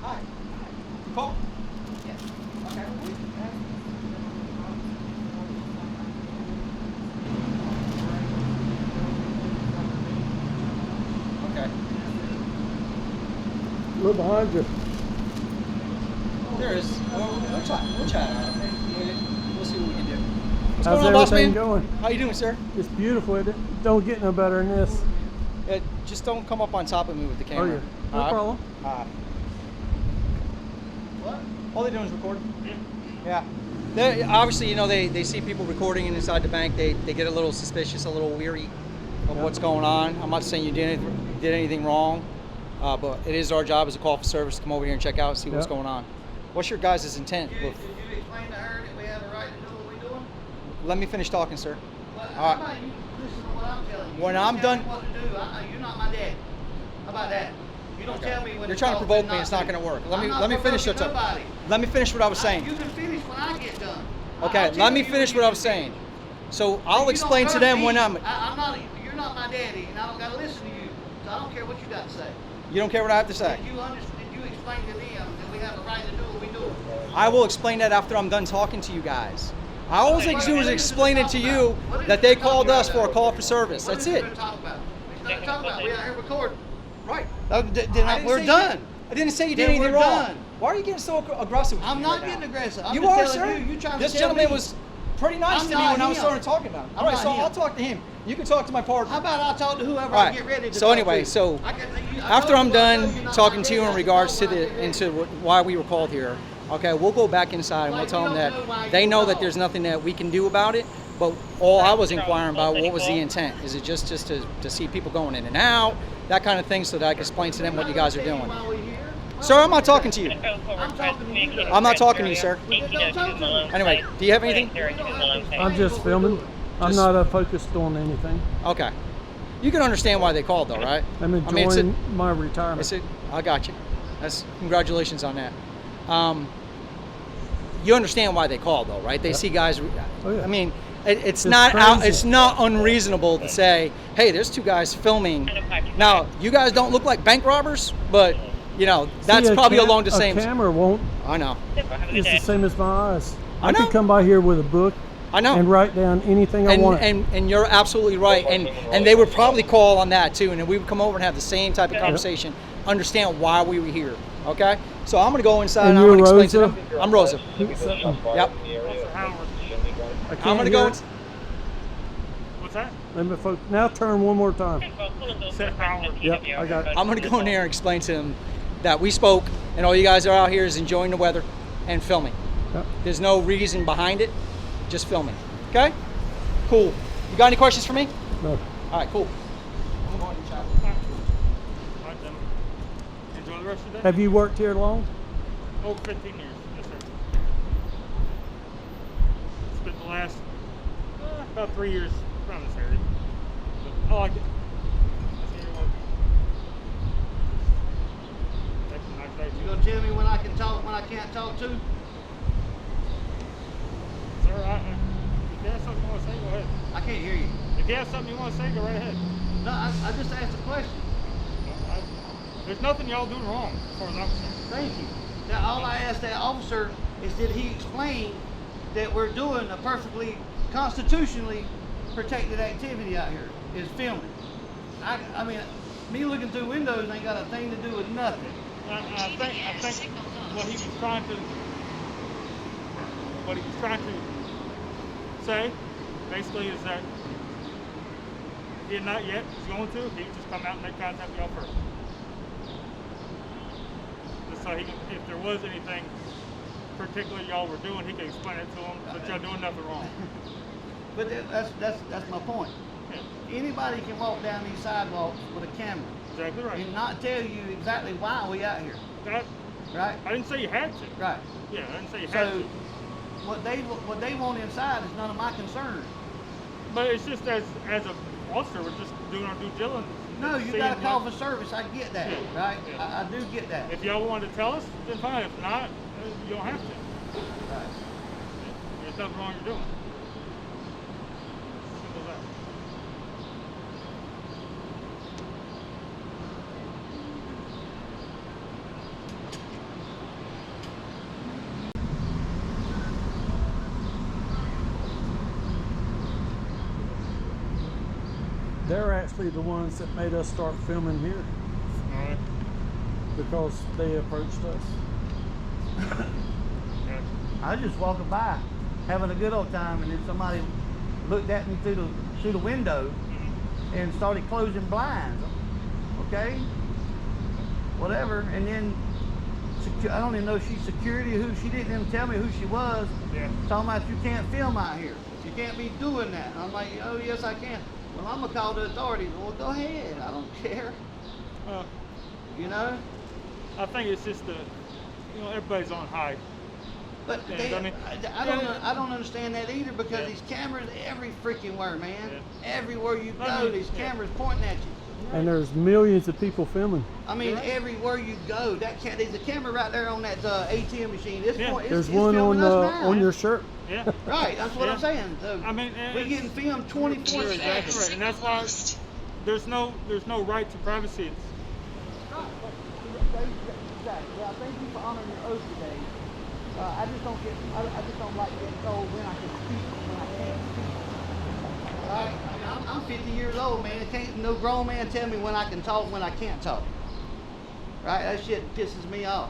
Hi. Paul? Yes. Okay. Okay. Look behind you. There is. We'll chat. We'll see what we can do. What's How's going on, boss everything man? going? How you doing, sir? It's beautiful. It don't get no better than this. Just don't come up on top of me with the Oh camera. yeah, no problem. What? All they're doing is recording. Yeah. They obviously, you know, they see people recording inside the bank. They get a little suspicious, a little weary of what's going on. I'm not saying you did anything wrong, but it is our job as a call for service to come over here and check out and see what's going on. What's your guys' intent? Did you explain to her that we have a right to do what we're doing? Let me finish talking, sir. Well, All how right. about you listen to what I'm telling you? When You I'm tell me done- what to do. You're not my dad. How about that? You don't tell me when You're to trying to talk provoke and me. It's not do. going to work. I'm not Let me finish provoking your talk. nobody. Let me finish what I was saying. You can finish when I get done. Okay, I'll let tell me you finish when what I you was can saying. So You I'll don't explain to hurt them me. when I'm. I'm not. You're not my daddy, and I don't got to listen to you. So I don't care what you got to say. You don't care what I have to say. Did you explain to them that we have a right to do what we do? I will explain that after I'm done talking to you guys. All I do is explain it to you that they called us for a call for service. What That's is it. going to talk about? We're going to talk about. We're out here recording. Right. We're done. I didn't say you did Then anything we're wrong. done. Why are you getting so aggressive with I'm me not right getting now? aggressive. I'm You just are, telling sir. you. You trying This to tell gentleman me. was pretty nice I'm to me not when I was him. starting talking about it. I'm All right, not so him. I'll talk to him. You can talk to my partner. How about I talk to whoever All I right. get ready to So talk anyway, to? so I after I'm told you what I know, done you're not talking my to you daddy. in I regards to told you the into why we were called here, okay, we'll go back inside and we'll tell them that they know that there's nothing that we can do about it. But all I was inquiring about, what was the intent? Is it just to see people going in and out, that kind of thing, so that I can explain to them what you guys are doing? Sir, I'm not talking to you. I'm talking to you. I'm not talking to you, sir. Don't talk to me. Anyway, do you have anything? I'm just filming. I'm not focused on anything. Okay. You can understand why they called, though, right? I'm I mean, enjoying my retirement. I got you. That's congratulations on that. You understand why they called, though, right? They see guys. Oh, yeah. I mean, it's not crazy. it's not unreasonable to say, hey, there's two guys filming. Now, you guys don't look like bank robbers, but you know that's See, probably along the same. A camera won't. I know. It's the same as my eyes. I know. could come by here with a book. I know. And write down anything I want. And you're absolutely right. And they would probably call on that too, and then we would come over and have the same type of conversation, understand why we were here. Okay? So I'm gonna go inside and I'm gonna explain to them. I'm Rosa. Yep. I'm gonna go. What's that? Let me now turn one more time. Yep, I got it. I'm gonna go in there and explain to them that we spoke, and all you guys are out here is enjoying the weather and filming. Yep. There's no reason behind it, just filming. Okay? Cool. You got any questions for me? No. All right, cool. I'm going to chat. Alright, then. Enjoy the rest of your day. Have you worked here long? Over 15 years, yes sir. Spent the last about 3 years around this area. But I like it. That's here work. That's a nice day. You gonna tell me when I can talk, when I can't talk to? Sir, if you have something you want to say, go ahead. I can't hear you. If you have something you want to say, go right ahead. No, I just asked a question. There's nothing y'all do wrong, as far as I'm concerned. Thank you. Now, all I asked that officer is did he explain that we're doing a perfectly constitutionally protected activity out here, is filming. I mean, me looking through windows ain't got a thing to do with nothing. I think what he was trying to say, basically, is that he had not yet, he's going to, he would just come out and make contact with y'all first. Just so he can, if there was anything particular y'all were doing, he could explain it to him, but y'all doing nothing wrong. But that's my point. Yeah. Anybody can walk down these sidewalks with a camera Exactly right. and not tell you exactly why we out here, right? I didn't say you had to. Right. Yeah, I didn't say you had So to. what they want inside is none of my concern. But it's just as an officer, we're just doing our due diligence. No, you Seeing got to call what- for service. I get that, Yeah, right? yeah. I do get that. If y'all wanted to tell us, then fine. If not, you don't have to. Right. There's nothing wrong you're doing. Simple as that. They're actually the ones that made us start filming here All right. because they approached us. Yeah. I was just walking by, having a good old time, and then somebody looked at me through the window and started closing blinds. Okay, whatever. And then I don't even know if she's security or who. She didn't even tell me who she was. Yeah. Talking about you can't film out here. You can't be doing that. I'm like, oh yes I can. Well, I'm gonna call the authorities. Well, go ahead. I don't care. You know. I think it's just everybody's on high. But Yeah, they, I mean- I don't understand that either because Yeah. these cameras every freaking where, man. Yeah. Everywhere you I go, mean, these yeah. cameras pointing at you. And there's millions of people filming. I mean, Right. everywhere you go, there's a camera right there on that ATM machine. It's Yeah. it's There's it's one filming on us now. on your shirt. Yeah. Right, that's what Yeah. I'm saying. So I mean, we're it's- getting filmed You're 24/7. exactly right, and that's why there's no right to privacy. Exactly. Well, thank you for honoring your oath today. I just don't like getting told when I can speak and when I can't speak. Alright? I mean, I'm 50 years old, man. Can't no grown man tell me when I can talk, when I can't talk. Right? That shit pisses me off.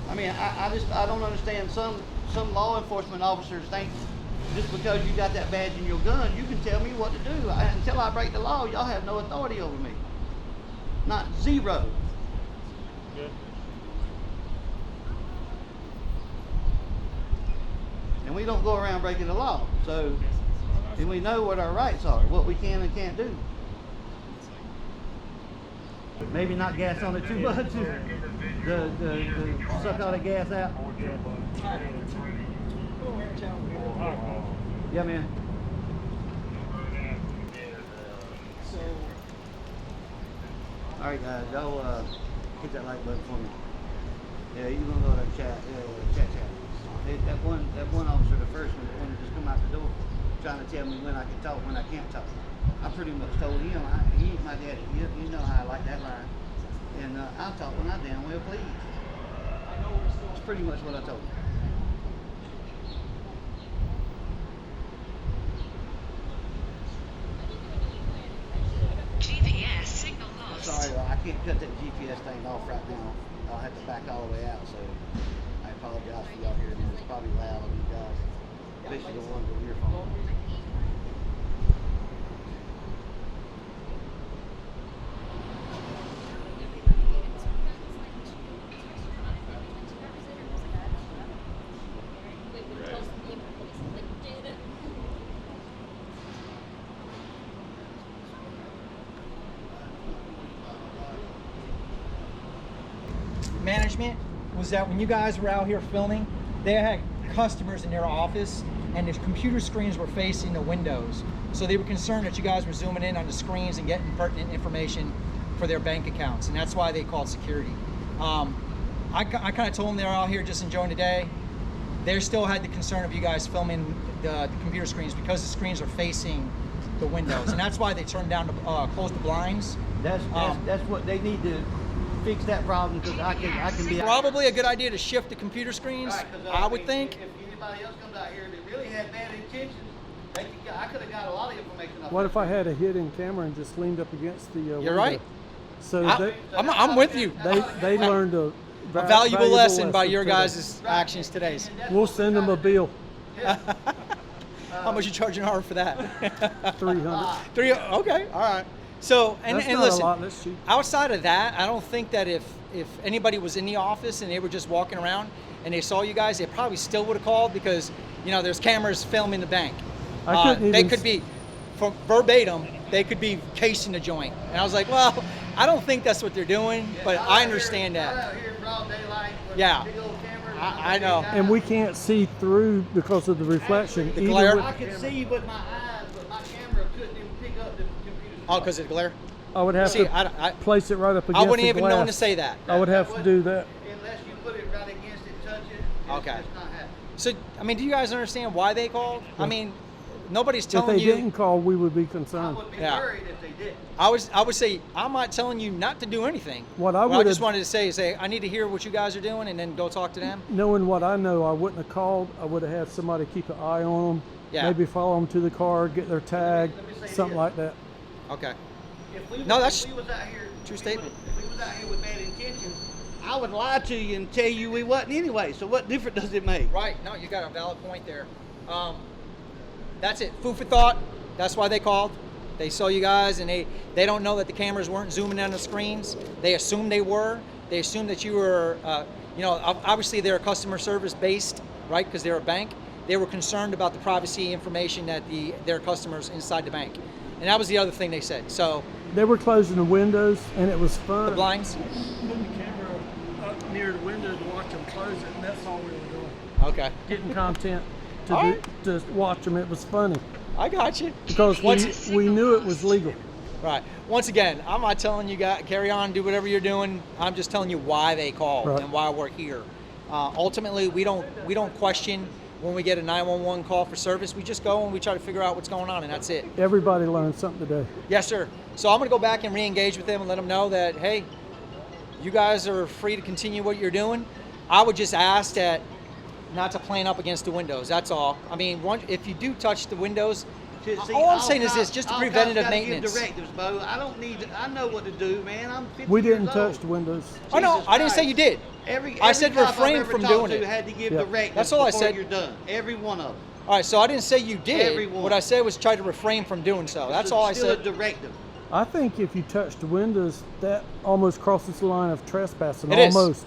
I mean, I don't understand some law enforcement officers think just because you got that badge in your gun, you can tell me what to do. Until I break the law, y'all have no authority over me. Not zero. Yeah. And we don't go around breaking the law. So, and we know what our rights are, what we can and can't do. Maybe not gas on it too much. The suck all the gas out. Yeah, man. All right, guys, y'all hit that like button for me. Yeah, you gonna go to chat. Chat. That one officer, the first one, the one that just come out the door, trying to tell me when I can talk, when I can't talk. I pretty much told him he ain't my daddy. You know how I like that line. And I'll talk when I damn well please. That's pretty much what I told him. GPS signal lost. Sorry, I can't cut that GPS thing off right now. I'll have to back all the way out, so I apologize for y'all hearing it. It's probably loud on you guys, especially the ones with earphones. Management was that when you guys were out here filming, they had customers in their office and the computer screens were facing the windows. So they were concerned that you guys were zooming in on the screens and getting pertinent information for their bank accounts, and that's why they called security. I kind of told them they were out here just enjoying the day. They still had the concern of you guys filming the computer screens because the screens are facing the windows, and that's why they turned down to close the blinds. That's what they need to fix that problem because I can be Probably a good idea to shift the computer screens, Right, 'cause, I would mean, think. If anybody else comes out here that really had bad intentions, I could have got a lot of information. Off What that. if I had a hidden camera and just leaned up against the window? You're right. So I'm with you. they learned a A valuable lesson by your today. guys' actions today. We'll send them a bill, How much you charge an hour for that? 300. Okay, all right. So, and That's not listen, a lot. That's cheap. outside of that, I don't think that if anybody was in the office and they were just walking around and they saw you guys, they probably still would have called because, you know, there's cameras filming the bank. They could be, from verbatim, they could be casing the joint. And I was like, well, I don't think that's what they're doing, but I understand Out that. here in broad daylight with Yeah. big old cameras, I know. And we can't see through because of the reflection. The even glare? with- I could see with my eyes, but my camera couldn't even pick up the computer. Oh, because of the glare? I would have See, to I place it right up against I wouldn't the even glass. know to say that. I would have to do that. Unless you put it right against it, touch it. Okay. It's not happening. So, I mean, do you guys understand why they called? I mean, nobody's If telling they you. didn't call, we would be I concerned. would be Yeah. worried if they did. I would say I'm not telling you not to do anything. What I What I would just have, wanted to say I need to hear what you guys are doing and then go talk to them. knowing what I know, I wouldn't have called. I would have had somebody keep an eye on them. Yeah. Maybe follow them to the car, get their tag, Let me say something this. like that. Okay. If we No, was, that's if we was out here, true if we statement. was- If we was out here with bad intentions, I would lie to you and tell you we wasn't anyway. So what difference does it make? Right. No, you got a valid point there. That's it. Food for thought. That's why they called. They saw you guys, and they don't know that the cameras weren't zooming on the screens. They assumed they were. They assumed that you were, you know, obviously they're customer service based, right? Because they're a bank. They were concerned about the privacy information that their customers inside the bank, and that was the other thing they said. So They were closing the windows, and it was fun. the blinds. Putting the camera up near the window to watch them close it, and that's all we were doing. Okay. Getting content All to, right. to watch them. It was funny I got you. because Once- we knew it was legal. Right. Once again, I'm not telling you guys carry on, do whatever you're doing. I'm just telling you why they called Right. and why we're here. Ultimately, we don't question when we get a 911 call for service. We just go and we try to figure out what's going on, and that's it. Everybody learned something today. Yes, sir. So I'm going to go back and re-engage with them and let them know that, hey, you guys are free to continue what you're doing. I would just ask that not to plane up against the windows. That's all. I mean, if you do touch the windows, See, all I'm saying is this: cops- just a all preventative cops gotta give maintenance. directives, Bo. I don't need. I know what to do, man. I'm 50 We didn't years touch old. the windows. Oh no, Jesus I didn't say Christ. you did. I said cop I've refrain ever from talked doing to it. had to give Yeah. directives That's all I before said. You're done. Every one of them. All right, so I didn't say you did. Everyone. What I said was try to refrain from doing so. That's all I Still said. a directive. I think if you touch the windows, that almost crosses the line of trespassing. It is. Almost.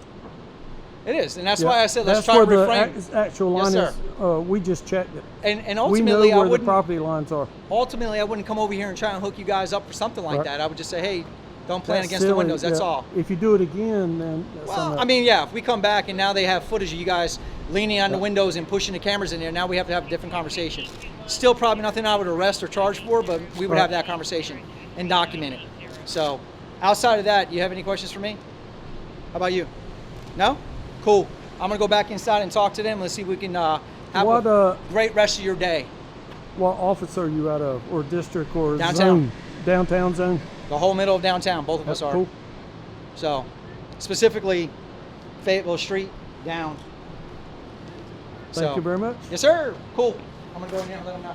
It is, and that's Yeah. why I said let's That's try to where refrain. the actual line Yes, is. We just checked it. And We know ultimately, I where the wouldn't. property lines are. Ultimately, I wouldn't come over here and try and hook you guys up for something like Right. that. I would just say, hey, don't plan That's against the silly, windows. That's yeah. all. If you do it again, then that's Well, something I else. mean, yeah. If we come back and now they have footage of you guys leaning on the Yeah. windows and pushing the cameras in there, now we have to have a different conversation. Still, probably nothing I would arrest or charge for, but we would Right. have that conversation and document it. So, outside of that, you have any questions for me? How about you? No? Cool. I'm gonna go back inside and talk to them. Let's see if we can have What a great rest of your day. what office are you out of, or district, or Downtown. zone? Downtown zone. The whole middle of downtown, both of us That's are. cool. So, specifically, Fayetteville Street down. Thank you very much. Yes, sir. Cool. I'm gonna go in there and let them know.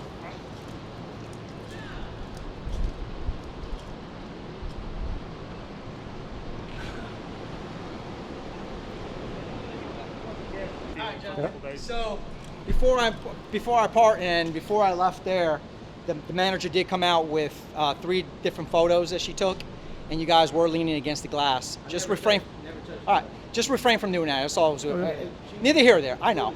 Yep. So, before I part and before I left there, the manager did come out with 3 different photos that she took, and you guys were leaning against the glass. Just refrain. All right, just refrain from doing that. That's all I was doing. Okay. Neither here or there. I know.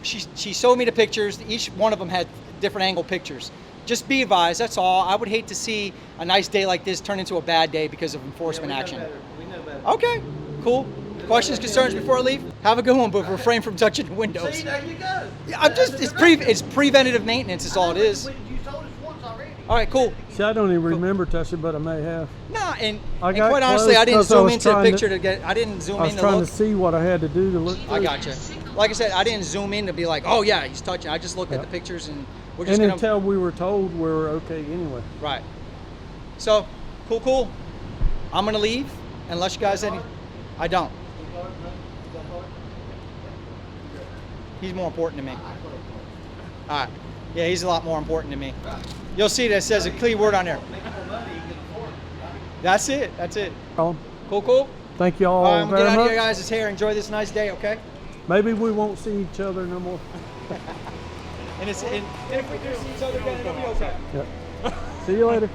She showed me the pictures. Each one of them had different angle pictures. Just be advised. That's all. I would hate to see a nice day like this turn into a bad day because of enforcement action. We know better. Okay, cool. Questions, concerns before I leave? Have a good one, but refrain from touching the windows. See, there you go. Yeah, it's preventative maintenance is all it is. You told us once already. All right, cool. See, I don't even remember touching, but I may have. Nah, and I and got quite honestly, close I didn't 'cause I zoom was into the trying to- picture to get. I didn't zoom I was in to trying look. to see what I had to do to look I through. gotcha. Like I said, I didn't zoom in to be like, oh yeah, he's touching. I just looked at Yeah. the pictures and we're just And gonna. until we were told we were okay anyway. Right. So, cool. I'm gonna leave unless you guys any. I don't. He's more important to me. All right. Yeah, he's a lot more important to me. You'll see that it says a key word on there. That's it. Colin, Cool. thank you all All right, I'm gonna very get out of much. your guys' hair. Enjoy this nice day, okay? Maybe we won't see each other no more. And if we do see each other again, it'll be okay. Yeah. See you later.